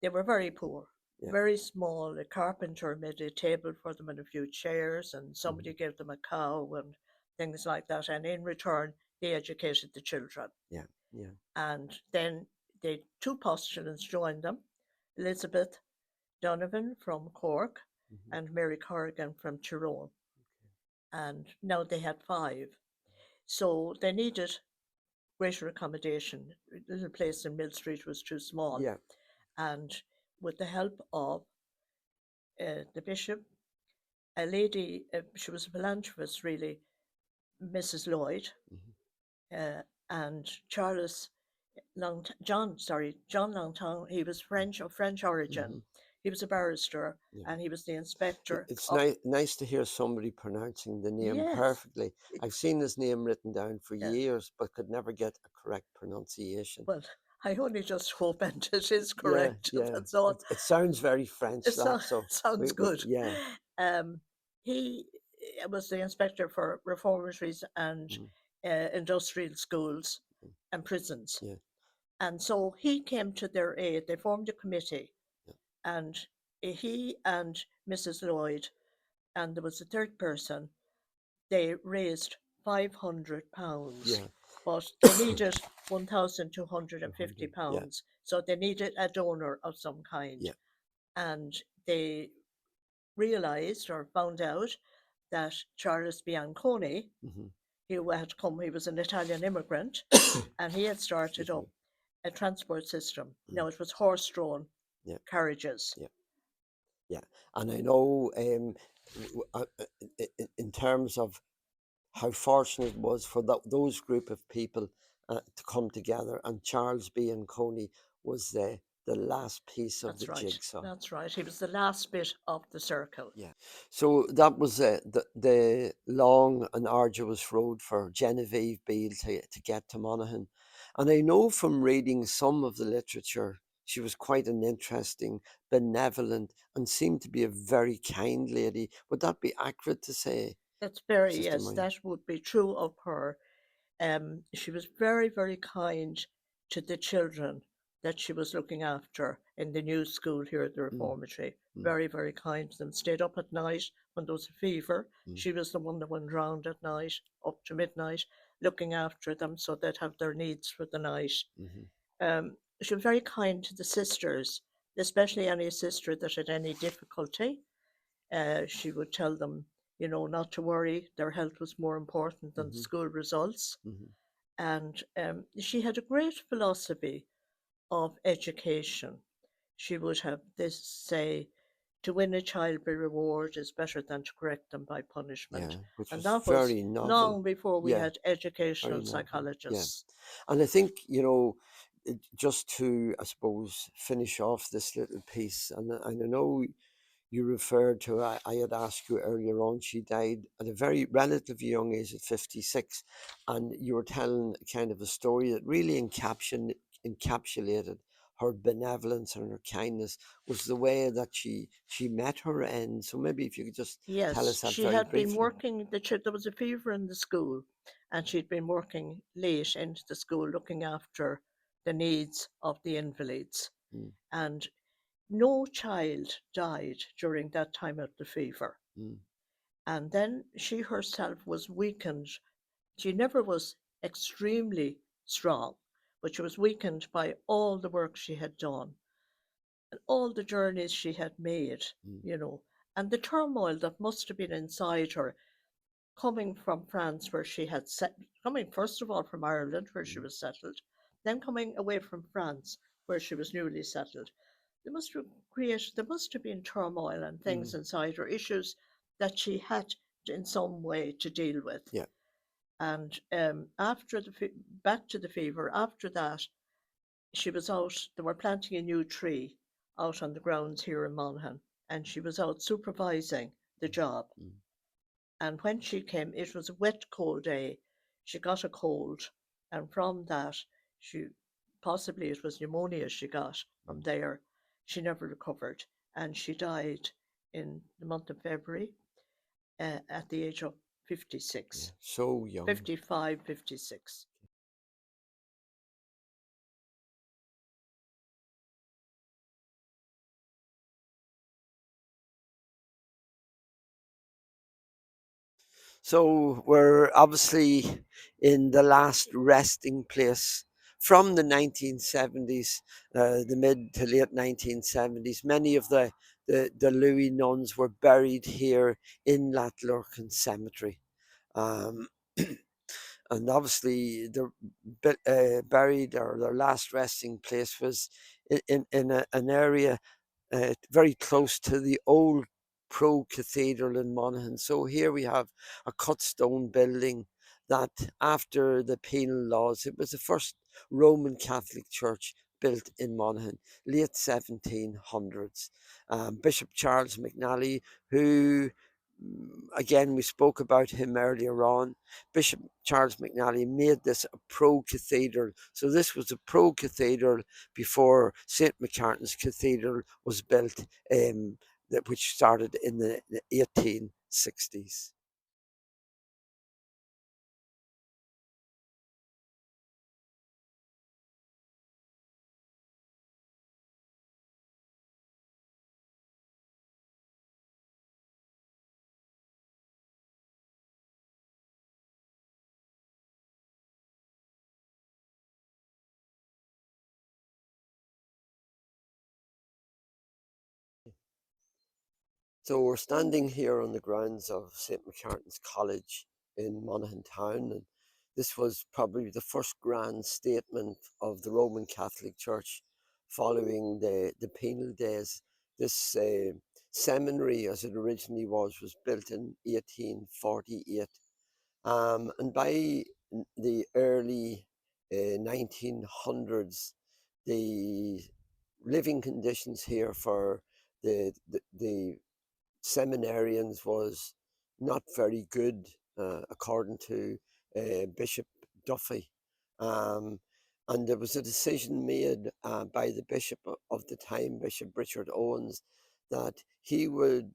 they were very poor, very small. A carpenter made a table for them and a few chairs, and somebody gave them a cow and things like that. And in return, they educated the children. Yeah. Yeah. And then the 2 postulants joined them, Elizabeth Donovan from Cork and Mary Corrigan from Tyrone. And now they had 5. So they needed greater accommodation. The little place in Mill Street was too small. Yeah. And with the help of the bishop, a lady, she was a philanthropist really, Mrs. Lloyd, and John Longton, he was of French origin. He was a barrister and he was the inspector. It's nice to hear somebody pronouncing the name Yes. perfectly. I've seen his name written down for years, but could never get a correct pronunciation. Well, I only just hope and it is correct. Yeah. That's all. It sounds very French. Sounds good. Yeah. He was the inspector for reformatories and industrial schools and prisons. Yeah. And so he came to their aid. They formed a committee, and he and Mrs. Lloyd, and there was a third person, they raised £500. Yeah. But they needed £1,250. So they needed a donor of some kind. Yeah. And they realized or found out that Charles Bianconi, he had come, he was an Italian immigrant, and he had started up a transport system. Now it was horse-drawn carriages. Yeah. And I know in terms of how fortunate it was for those group of people to come together, and Charles Bianconi was the last piece of the jigsaw. That's right. He was the last bit of the circle. Yeah. So that was the long and arduous road for Genevieve Beale to get to Monaghan. And I know from reading some of the literature, she was quite an interesting, benevolent, and seemed to be a very kind lady. Would that be accurate to say? That's yes, that would be true of her. She was very, very kind to the children that she was looking after in the new school here at the reformatory. Very, very kind to them. Stayed up at night when there was a fever. She was the one that went round at night up to midnight looking after them so they'd have their needs for the night. Mm-hmm. She was very kind to the sisters, especially any sister that had any difficulty. She would tell them, not to worry, their health was more important than the Mm-hmm. school results. Mm-hmm. And she had a great philosophy of education. She would have this say, to win a child by reward is better than to correct them by Yeah, punishment. which And was that was very novel. long before we Yeah, had very educational novel. Yeah. psychologists. And I think, just to, I suppose, finish off this little piece, and I know you referred to, I had asked you earlier on, she died at a very relatively young age at 56. And you were telling kind of a story that really encapsulated her benevolence and her kindness, was the way that she met her end. So maybe if you could just tell Yes, us that she very had been briefly. working, there was a fever in the school, and she'd been working late into the school looking after the needs of the invalids. Mm, And no child died during that time of the fever. mm, And then she herself was weakened. She never was extremely strong, but she was weakened by all the work she had done and all the journeys she had made, mm, you know, and the turmoil that must have been inside her coming from France, where she had coming first of all from Ireland, where she mm, was settled, then coming away from France, where she was newly settled. There must have been turmoil and things mm. inside her, issues that she had in some way to deal with. Yeah. And after back to the fever, after that, she was out. They were planting a new tree out on the grounds here in Monaghan, and she was out supervising the job. Mm, And when she came, it was a wet, cold day. She got a cold, and from that, she possibly it was pneumonia she got from mm. there. She never recovered, and she died in the month of February at the age of Yeah. 56, So young. 55, 56. So we're obviously in the last resting place from the 1970s, the mid to late 1970s. Many of the Louis nuns were buried here in Lathlurcan Cemetery. Um, and obviously they're buried, or their last resting place was in an area very close to the old Pro Cathedral in Monaghan. So here we have a cut stone building that, after the penal laws, it was the first Roman Catholic church built in Monaghan, late 1700s. Bishop Charles McNally, who, again, we spoke about him earlier on. Bishop Charles McNally made this a pro cathedral. So this was a pro cathedral before St. McCartan's Cathedral was built, which started in the 1860s. So we're standing here on the grounds of St. McCartan's College in Monaghan Town, and this was probably the first grand statement of the Roman Catholic Church following the penal days. This seminary, as it originally was built in 1848. And by the early 1900s, the living conditions here for the seminarians was not very good, according to Bishop Duffy. Um, and there was a decision made by the bishop of the time, Bishop Richard Owens, that he would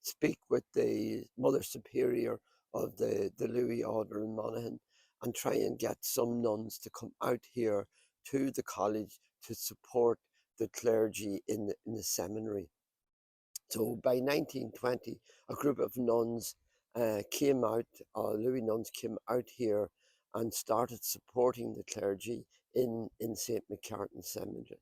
speak with the Mother Superior of the Louis Order in Monaghan and try and get some nuns to come out here to the college to support the clergy in the seminary. So by 1920, a group of nuns came out, Louis nuns came out here and started supporting the clergy in St. McCartan Seminary.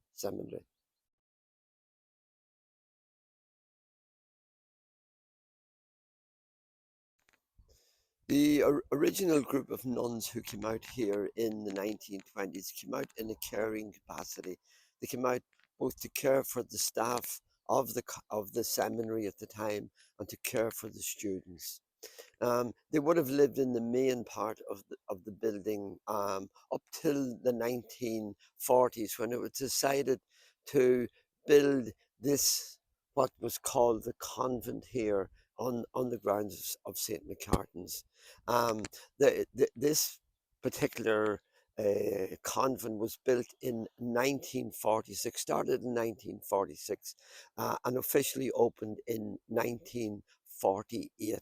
The original group of nuns who came out here in the 1920s came out in a caring capacity. They came out both to care for the staff of the seminary at the time and to care for the students. They would have lived in the main part of the building up till the 1940s, when it was decided to build this, what was called the convent here on the grounds of St. McCartan's. This particular convent was built in 1946, started in 1946, and officially opened in 1948.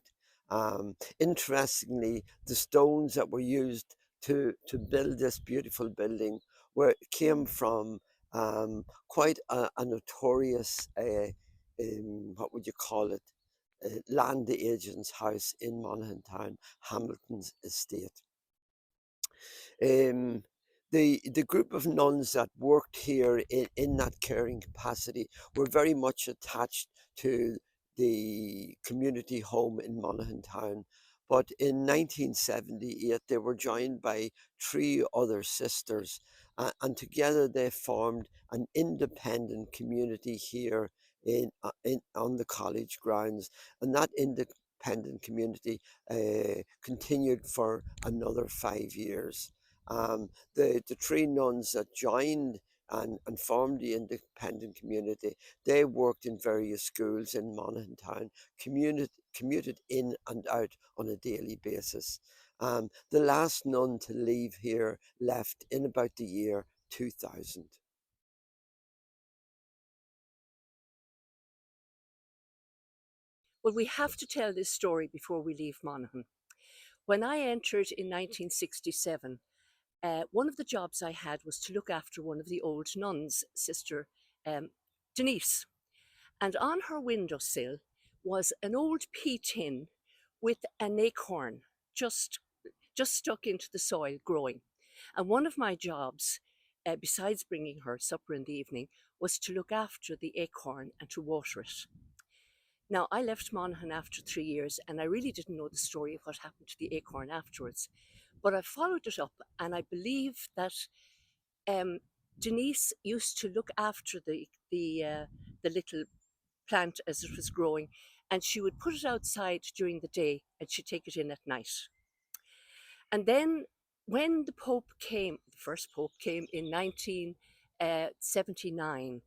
Interestingly, the stones that were used to build this beautiful building came from quite a notorious, what would you call it, land agent's house in Monaghan Town, Hamilton's estate. Um, the group of nuns that worked here in that caring capacity were very much attached to the community home in Monaghan Town. But in 1978, they were joined by three other sisters, and together they formed an independent community here on the college grounds. And that independent community continued for another 5 years. The three nuns that joined and formed the independent community, they worked in various schools in Monaghan Town, commuted in and out on a daily basis. The last nun to leave here left in about the year 2000. Well, we have to tell this story before we leave Monaghan. When I entered in 1967, one of the jobs I had was to look after one of the old nuns, Sister Denise. And on her windowsill was an old pea tin with an acorn just stuck into the soil growing. And one of my jobs, besides bringing her supper in the evening, was to look after the acorn and to water it. Now, I left Monaghan after 3 years, and I really didn't know the story of what happened to the acorn afterwards. But I followed it up, and I believe that Denise used to look after the little plant as it was growing, and she would put it outside during the day, and she'd take it in at night. And then, when the Pope came, the first Pope came in 1979,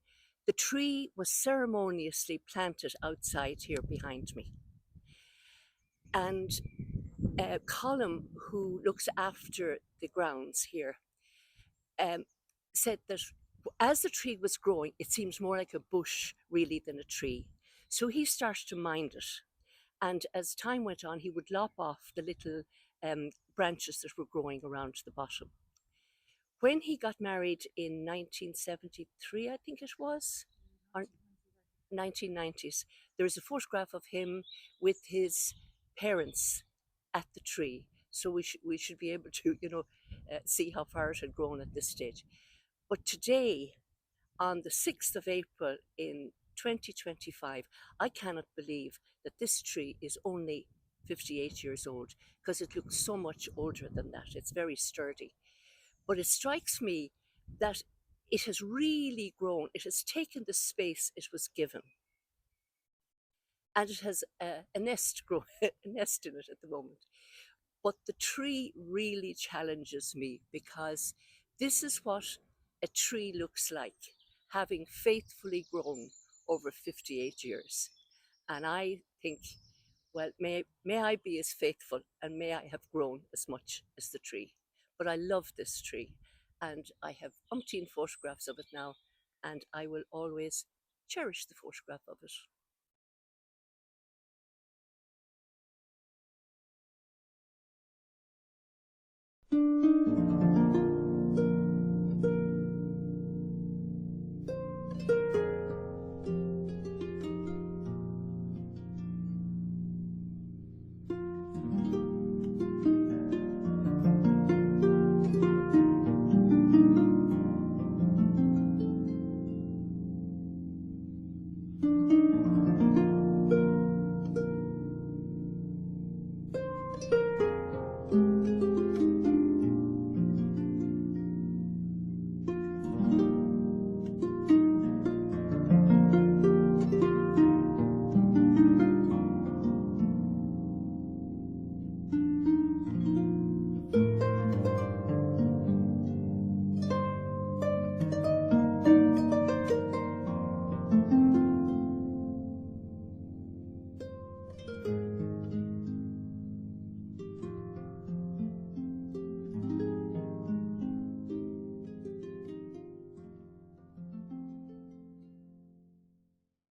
the tree was ceremoniously planted outside here behind me. And Colm, who looks after the grounds here, said that as the tree was growing, it seems more like a bush really than a tree. So he started to mind it. And as time went on, he would lop off the little branches that were growing around the bottom. When he got married in 1973, I think it was, or 1990s, there is a photograph of him with his parents at the tree. So we should be able to, see how far it had grown at this stage. But today, on the 6th of April in 2025, I cannot believe that this tree is only 58 years old, because it looks so much older than that. It's very sturdy. But it strikes me that it has really grown. It has taken the space it was given. And it has a nest a nest in it at the moment. But the tree really challenges me, because this is what a tree looks like, having faithfully grown over 58 years. And I think, well, may I be as faithful, and may I have grown as much as the tree. But I love this tree, and I have umpteen photographs of it now, and I will always cherish the photograph of it.